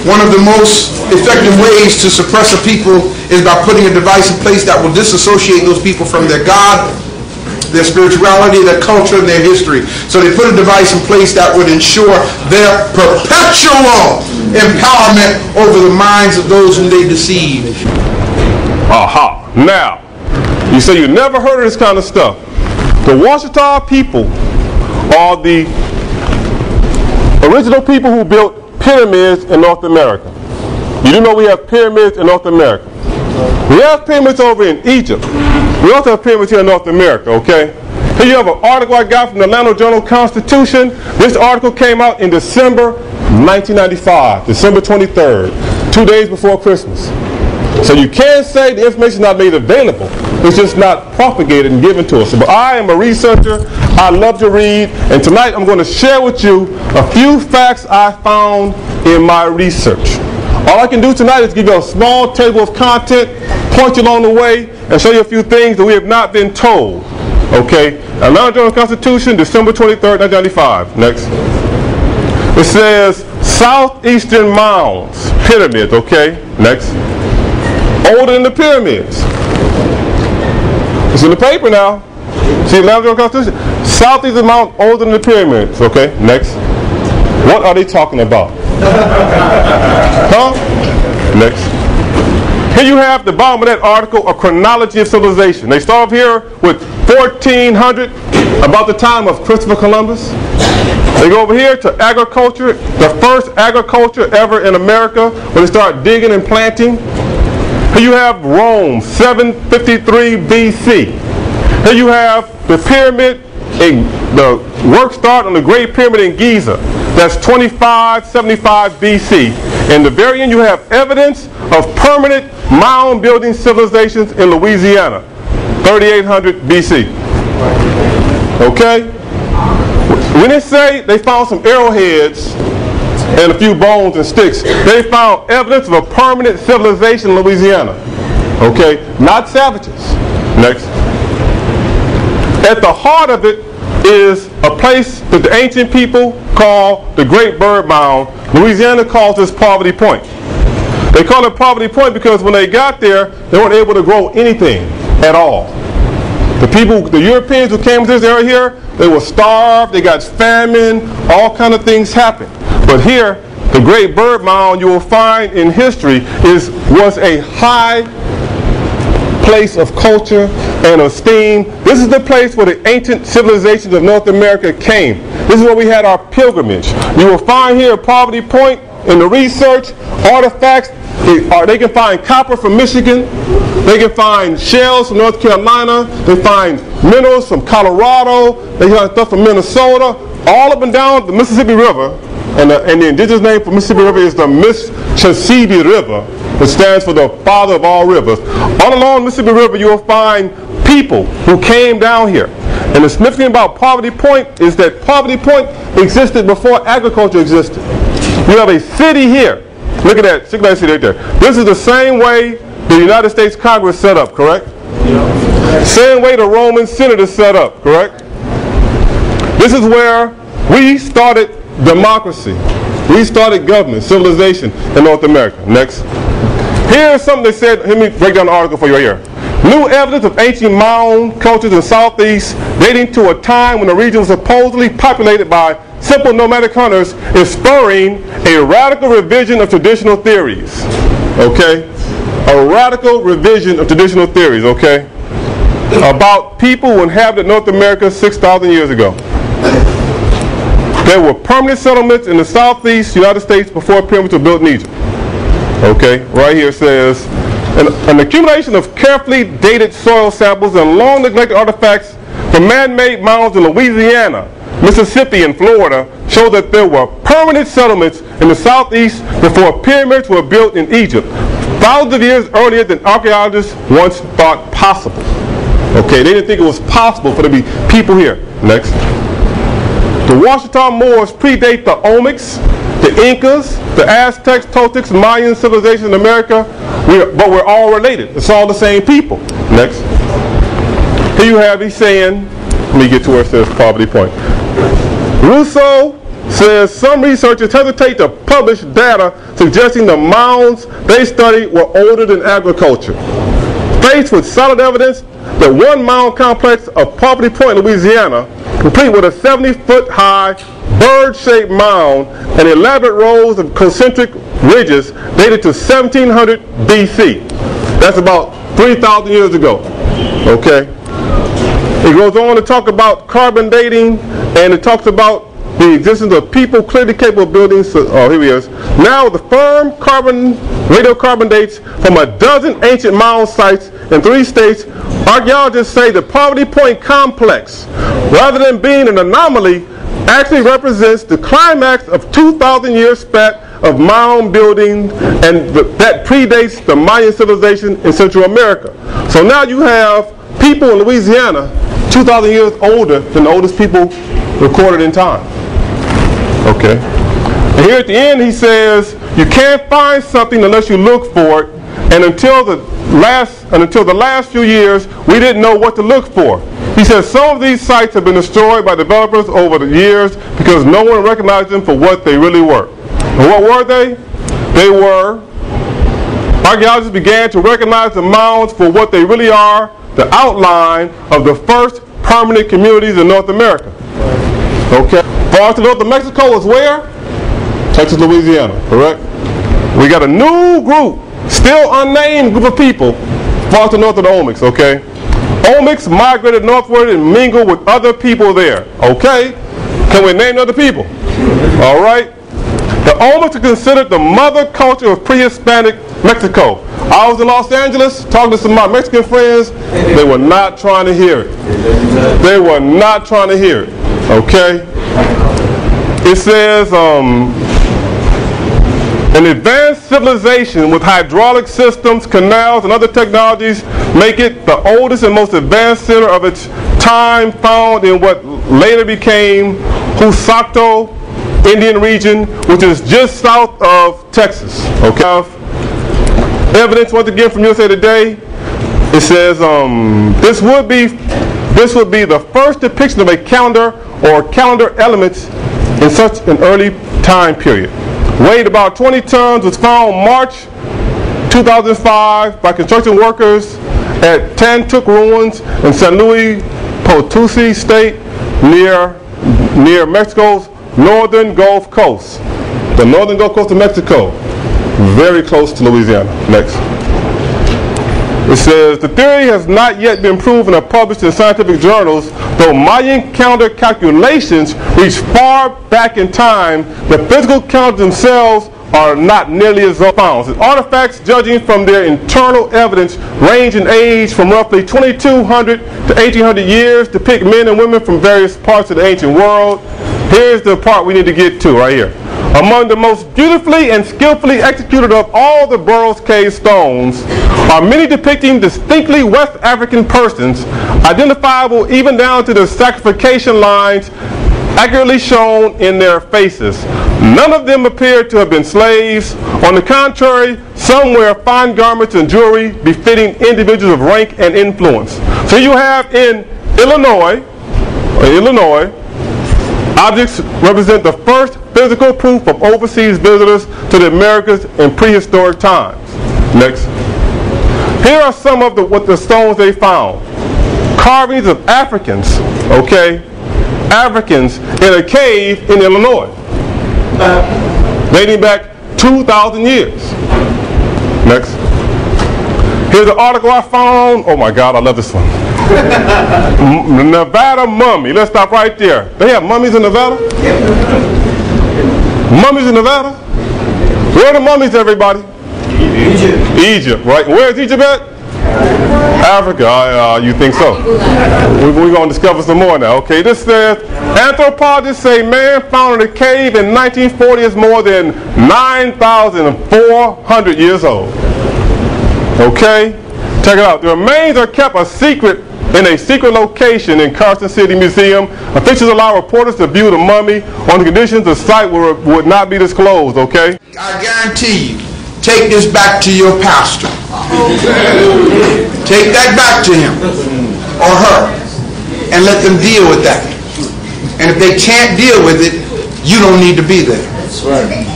One of the most effective ways to suppress a people is by putting a device in place that will disassociate those people from their God, their spirituality, their culture, and their history. So they put a device in place that would ensure their perpetual empowerment over the minds of those whom they deceive. Aha. Now, you say you never heard of this kind of stuff. The Washitaw people are the original people who built pyramids in North America. You do know we have pyramids in North America. We have pyramids over in Egypt. We also have pyramids here in North America, okay? Here you have an article I got from the Atlanta Journal-Constitution. This article came out in December 1995, December 23rd, 2 days before Christmas. So you can't say the information is not made available. It's just not propagated and given to us. But I am a researcher. I love to read. And tonight I'm going to share with you a few facts I found in my research. All I can do tonight is give you a small table of content, point you along the way, and show you a few things that we have not been told. Okay? Atlanta Journal-Constitution, December 23rd, 1995. Next. It says southeastern mounds, pyramids. Okay? Next. Older than the pyramids. It's in the paper now. See, Atlanta Journal-Constitution. Southeastern mounds older than the pyramids. Okay? Next. What are they talking about? Huh? Next. Here you have the bottom of that article, a chronology of civilization. They start off here with 1400, about the time of Christopher Columbus. They go over here to agriculture, the first agriculture ever in America, where they start digging and planting. Here you have Rome, 753 BC. Here you have the pyramid, the work start on the Great Pyramid in Giza. That's 2575 BC. In the very end, you have evidence of permanent mound building civilizations in Louisiana, 3800 BC. Okay? When they say they found some arrowheads and a few bones and sticks, they found evidence of a permanent civilization in Louisiana. Okay? Not savages. Next. At the heart of it is a place that the ancient people call the Great Bird Mound. Louisiana calls this Poverty Point. They call it Poverty Point because when they got there, they weren't able to grow anything at all. The people, the Europeans who came to this area here, they were starved, they got famine, all kind of things happened. But here, the Great Bird Mound you will find in history was a high place of culture and esteem. This is the place where the ancient civilizations of North America came. This is where we had our pilgrimage. You will find here at Poverty Point in the research artifacts. They can find copper from Michigan. They can find shells from North Carolina. They find minerals from Colorado. They find stuff from Minnesota. All up and down the Mississippi River. And the indigenous name for Mississippi River is the Mississippi River, which stands for the father of all rivers. All along the Mississippi River, you will find people who came down here. And the significance about Poverty Point is that Poverty Point existed before agriculture existed. You have a city here. Look at that city right there. This is the same way the United States Congress set up, correct? Yeah. Same way the Roman Senate is set up, correct? This is where we started democracy. We started government, civilization in North America. Next. Here's something they said. Let me break down the article for you right here. New evidence of ancient mound cultures in the southeast dating to a time when the region was supposedly populated by simple nomadic hunters is spurring a radical revision of traditional theories. Okay? A radical revision of traditional theories, okay? About people who inhabited North America 6,000 years ago. There were permanent settlements in the southeast United States before pyramids were built in Egypt. Okay? Right here it says, an accumulation of carefully dated soil samples and long neglected artifacts from man-made mounds in Louisiana, Mississippi, and Florida show that there were permanent settlements in the southeast before pyramids were built in Egypt, thousands of years earlier than archaeologists once thought possible. Okay, they didn't think it was possible for there to be people here. Next. The Washitaw Moors predate the Olmecs, the Incas, the Aztecs, Toltecs, Mayan civilization in America, but we're all related. It's all the same people. Next. Here you have, he's saying, let me get to where it says Poverty Point. Rousseau says some researchers hesitate to publish data suggesting the mounds they studied were older than agriculture. Faced with solid evidence that one mound complex of Poverty Point, Louisiana, complete with a 70-foot high bird-shaped mound and elaborate rows of concentric ridges dated to 1700 BC. That's about 3,000 years ago. Okay. It goes on to talk about carbon dating, and it talks about the existence of people clearly capable of building. Oh, here he is. Now, the firm radiocarbon dates from a dozen ancient mound sites in 3 states. Archaeologists say the Poverty Point complex, rather than being an anomaly, actually represents the climax of 2,000-year spat of mound building, and that predates the Mayan civilization in Central America. So now you have people in Louisiana 2,000 years older than the oldest people recorded in time. Okay. And here at the end he says you can't find something unless you look for it, and until the last few years we didn't know what to look for. He says some of these sites have been destroyed by developers over the years because no one recognized them for what they really were. And what were they? Archaeologists began to recognize the mounds for what they really are, the outline of the first permanent communities in North America. Okay. Far to north of Mexico is where? Texas, Louisiana, correct? We got a new group, still unnamed group of people, far to north of the Olmecs, okay? Olmecs migrated northward and mingled with other people there, okay? Can we name other people? All right. The Olmecs are considered the mother culture of pre-Hispanic Mexico. I was in Los Angeles talking to some of my Mexican friends. They were not trying to hear it. They were not trying to hear it, okay? It says, an advanced civilization with hydraulic systems, canals, and other technologies make it the oldest and most advanced center of its time, found in what later became Husato Indian region, which is just south of Texas. Okay. Evidence once again from USA Today. It says this would be the first depiction of a calendar or calendar elements in such an early time period. Weighed about 20 tons, was found March 2005 by construction workers at Tantuk Ruins in San Luis Potosi State near Mexico's northern Gulf Coast. The northern Gulf Coast of Mexico, very close to Louisiana. Next. It says, the theory has not yet been proven or published in scientific journals, though Mayan calendar calculations reach far back in time. The physical calendars themselves are not nearly as found. Artifacts, judging from their internal evidence, range in age from roughly 2,200 to 1,800 years, depict men and women from various parts of the ancient world. Here's the part we need to get to right here. Among the most beautifully and skillfully executed of all the Burroughs Cave stones are many depicting distinctly West African persons, identifiable even down to the sacrification lines accurately shown in their faces. None of them appear to have been slaves. On the contrary, some wear fine garments and jewelry befitting individuals of rank and influence. So you have in Illinois, objects represent the first physical proof of overseas visitors to the Americas in prehistoric times. Next. Here are some of what the stones they found. Carvings of Africans, okay? Africans in a cave in Illinois, dating back 2,000 years. Next. Here's an article I found. Oh my God, I love this one. Nevada mummy. Let's stop right there. They have mummies in Nevada? Mummies in Nevada? Where are the mummies, everybody? Egypt. Egypt, right? Where's Egypt at? Africa. You think so? We're going to discover some more now. Okay, this says, anthropologists say man found in a cave in 1940 is more than 9,400 years old. Okay? Check it out. The remains are kept a secret in a secret location in Carson City Museum. Officials allow reporters to view the mummy on the conditions the site would not be disclosed, okay? I guarantee you, take this back to your pastor. Take that back to him or her and let them deal with that. And if they can't deal with it, you don't need to be there. That's right.